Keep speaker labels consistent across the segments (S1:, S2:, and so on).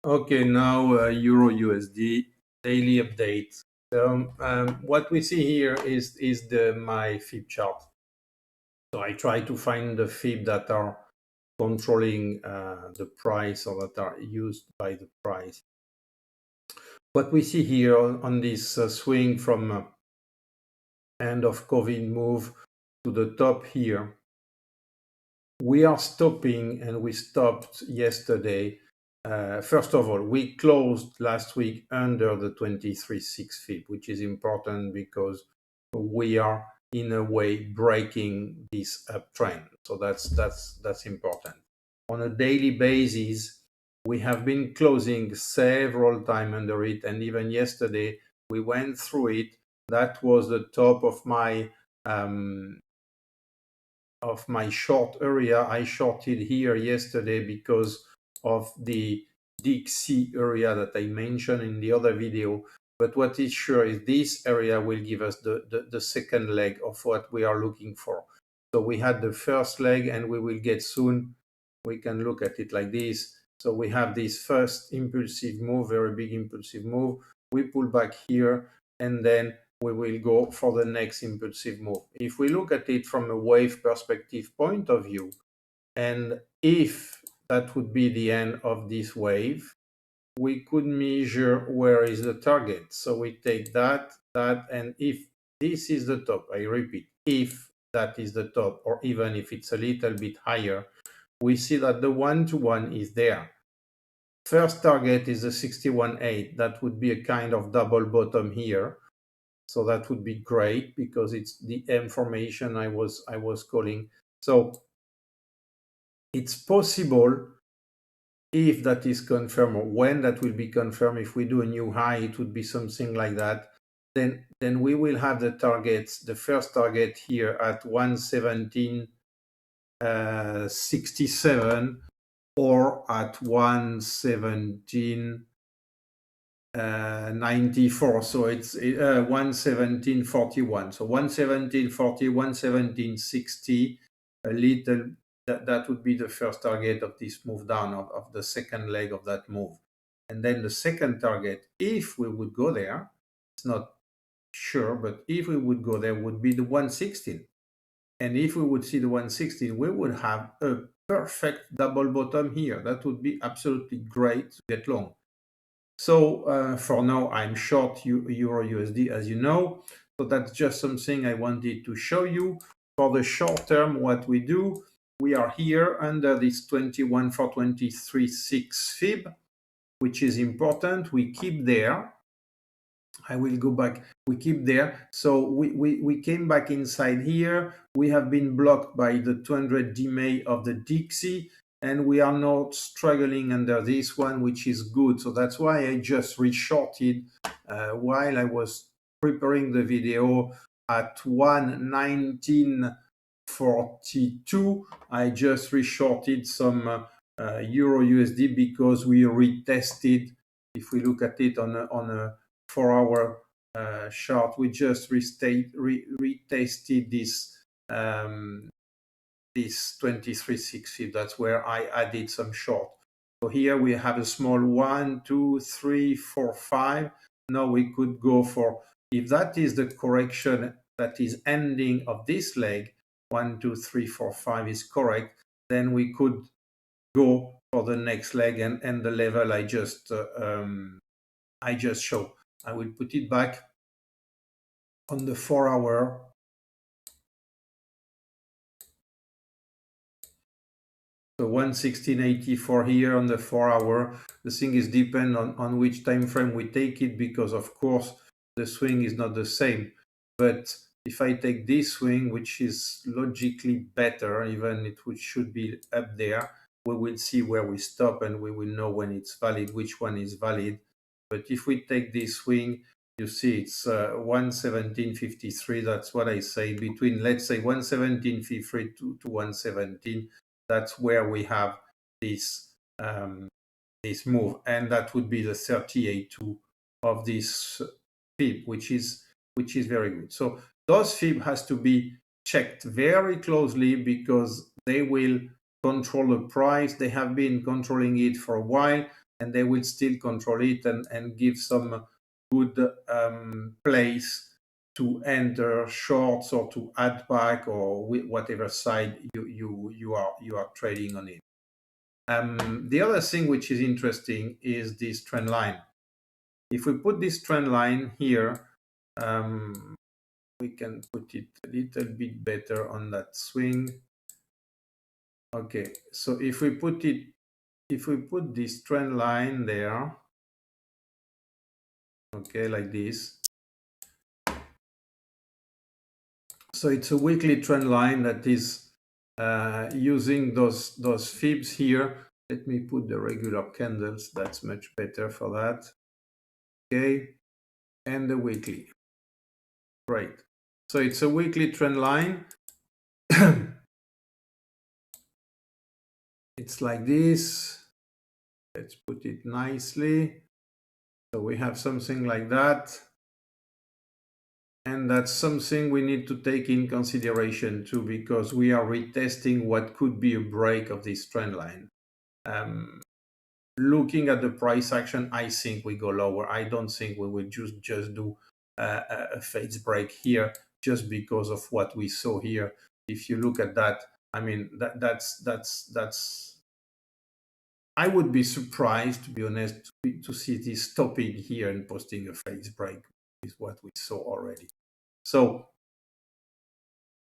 S1: Okay, now Euro USD daily update. What we see here is the my fib chart. So I try to find the fib that are controlling the price or that are used by the price. What we see here on this swing from end of COVID move to the top here, we are stopping, and we stopped yesterday. First of all, we closed last week under the 23.6 fib, which is important because we are in a way breaking this uptrend. So that's important. On a daily basis, we have been closing several times under it, and even yesterday we went through it. That was the top um, of my short area. I shorted here yesterday because of the Dixie area that I mentioned in the other video. But what is sure is this area will give us the second leg of what we are looking for. So we had the first leg, and we will get soon. We can look at it like this. So we have this first impulsive move, very big impulsive move. We pull back here, and then we will go for the next impulsive move. If we look at it from a wave perspective point of view, and if that would be the end of this wave, we could measure where is the target. So we take that, and if this is the top, I repeat, if that is the top, or even if it's a little bit higher, we see that the one-to-one is there. First target is the 61.8. That would be a kind of double bottom here. So that would be great because it's the M formation I was calling. So it's possible, if that is confirmed, or when that will be confirmed, if we do a new high, it would be something like that. Then we will have the targets, the first target here at 117.67 or at 117.94. So it's 117.41. So 117.40, 117.60, a little, that would be the first target of this move down, of the second leg of that move. And then the second target, if we would go there, it's not sure, but if we would go there, would be the 116. And if we would see the 116, we would have a perfect double bottom here. That would be absolutely great to get long. So for now, I'm short Euro USD, as you know. So that's just something I wanted to show you. For the short term, what we do, we are here under this 21.423.6 fib, which is important. We keep there. I will go back. We keep there. So we came back inside here. We have been blocked by the 200 DMA of the Dixie, and we are not struggling under this one, which is good. So that's why I just reshorted while I was preparing the video at 119.42. I just reshorted some Euro USD because we retested. If we look at it on a 4-hour chart, we just retested this this 23.6. That's where I added some short. So here we have a small 1, 2, 3, 4, 5. Now we could go for, if that is the correction that is ending of this leg, 1, 2, 3, 4, 5 is correct, then we could go for the next leg and the level I just showed. I will put it back on the 4-hour. So 116.84 here on the 4-hour. The thing is depend on which time frame we take it, because of course the swing is not the same. But if I take this swing, which is logically better, even it should be up there, we will see where we stop and we will know when it's valid, which one is valid. But if we take this swing, you see it's 117.53. That's what I say, between, let's say, 117.53 to 117. That's where we have this this move, and that would be the 38.2 of this fib, which is very good. So those fib has to be checked very closely because they will control the price. They have been controlling it for a while, and they will still control it and give some good place to enter shorts or to add back or whatever side you are trading on it. The other thing which is interesting is this trend line. If we put this trend line here, we can put it a little bit better on that swing. Okay, so if we put this trend line there, okay, like this. So it's a weekly trend line that is using those fibs here. Let me put the regular candles. That's much better for that. Okay, and the weekly. Great. So it's a weekly trend line. It's like this. Let's put it nicely. So we have something like that. And that's something we need to take in consideration too, because we are retesting what could be a break of this trend line. Looking at the price action, I think we go lower. I don't think we will just do a fades break here just because of what we saw here. If you look at that, I mean, that's. I would be surprised, to be honest, to see this stopping here and posting a fades break is what we saw already. So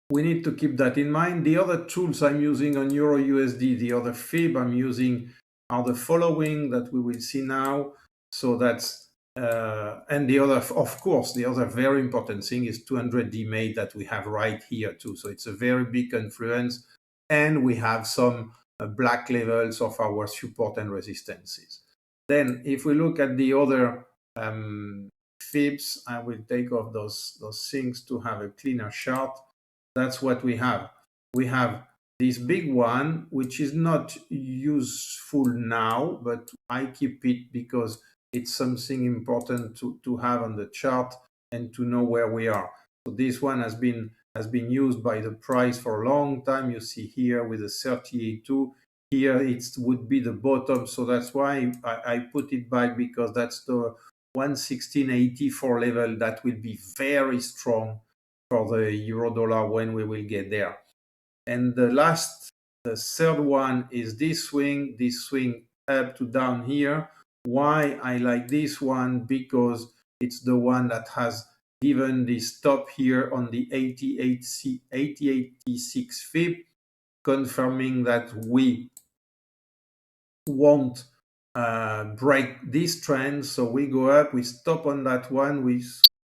S1: we need to keep that in mind. The other tools I'm using on EURUSD, the other fib I'm using are the following that we will see now. So that's, and the other, of course, the other very important thing is 200 DMA that we have right here too. So it's a very big influence, and we have some black levels of our support and resistances. Then if we look at the other fibs, I will take off those things to have a cleaner chart. That's what we have. We have this big one, which is not useful now, but I keep it because it's something important to have on the chart and to know where we are. So this one has been used by the price for a long time. You see here with the 38.2. Here it would be the bottom, so that's why I put it back, because that's the 116.84 level that will be very strong for the euro dollar when we will get there. And the third one is this swing up to down here. Why I like this one? Because it's the one that has given the stop here on the 8086 fib, confirming that we won't break this trend. So we go up, we stop on that one.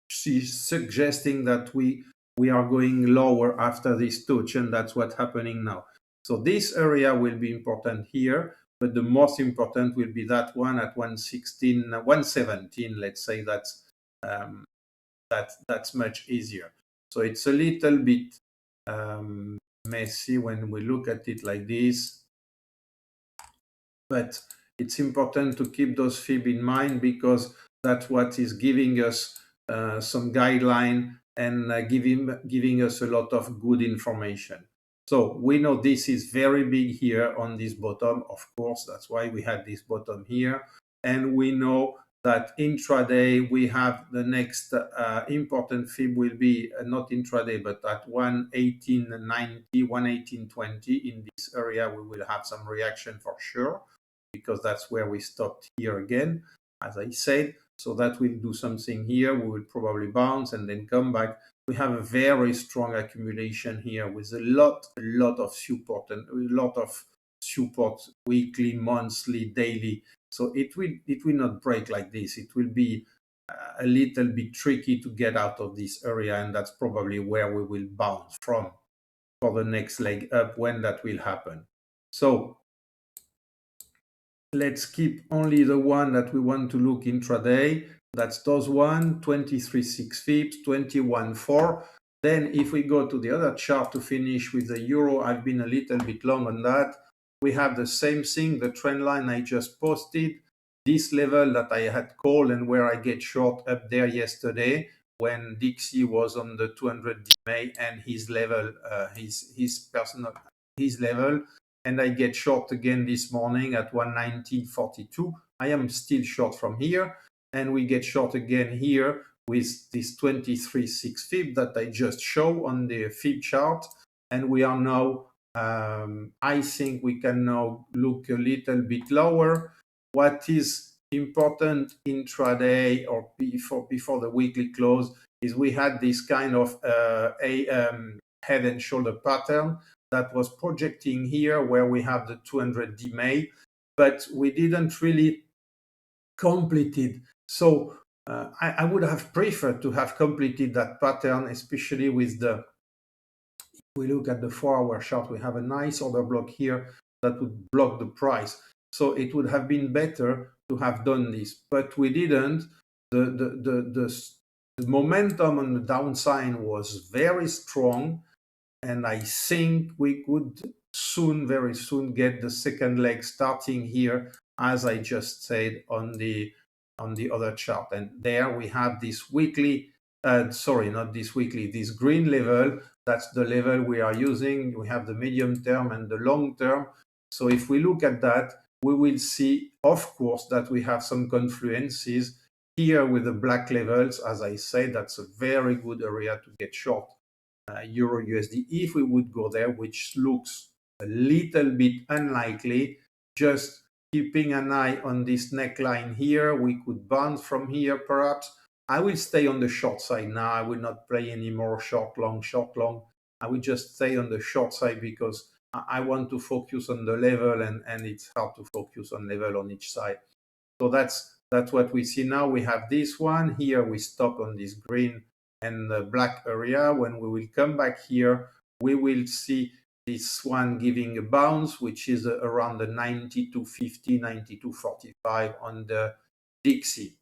S1: She's suggesting that we are going lower after this touch, and that's what's happening now. So this area will be important here, but the most important will be that one at 116, 117. Let's say that's much easier. So it's a little bit messy when we look at it like this, but it's important to keep those fib in mind, because that's what is giving us some guideline and giving us a lot of good information. So we know this is very big here on this bottom. Of course, that's why we had this bottom here. And we know that intraday we have the next important fib will be not intraday, but at 118.90, 118.20. In this area, we will have some reaction for sure, because that's where we stopped here again, as I said. So that will do something here. We will probably bounce and then come back. We have a very strong accumulation here with a lot of support, and a lot of support weekly, monthly, daily. So it will not break like this. It will be a little bit tricky to get out of this area, and that's probably where we will bounce from for the next leg up, when that will happen. So let's keep only the one that we want to look intraday. That's those one, 23.6 fibs, 21.4. Then if we go to the other chart to finish with the euro, I've been a little bit long on that. We have the same thing, the trend line I just posted, this level that I had called and where I get short up there yesterday when Dixie was on the 200 DMA and his level, his level. And I get short again this morning at 119.42. I am still short from here, and we get short again here with this 23.6 fib that I just show on the fib chart. And we are now, I think we can now look a little bit lower. What is important intraday or before the weekly close is we had this kind of head and shoulder pattern that was projecting here where we have the 200 DMA, but we didn't really complete it. So I would have preferred to have completed that pattern, especially with the, if we look at the 4-hour chart, we have a nice order block here that would block the price. So it would have been better to have done this, but we didn't. The momentum on the downside was very strong, and I think we could soon, very soon, get the second leg starting here, as I just said on the other chart. And there we have this weekly, sorry, not this weekly, this green level. That's the level we are using. We have the medium term and the long term. So if we look at that, we will see, of course, that we have some confluences here with the black levels. As I said, that's a very good area to get short Euro USD if we would go there, which looks a little bit unlikely. Just keeping an eye on this neckline here. We could bounce from here perhaps. I will stay on the short side now. I will not play any more short long. I will just stay on the short side because I want to focus on the level, and it's hard to focus on level on each side. So that's what we see now. We have this one here. We stop on this green and the black area. When we will come back here, we will see this one giving a bounce, which is around the 92.50, 92.45 on the Dixie.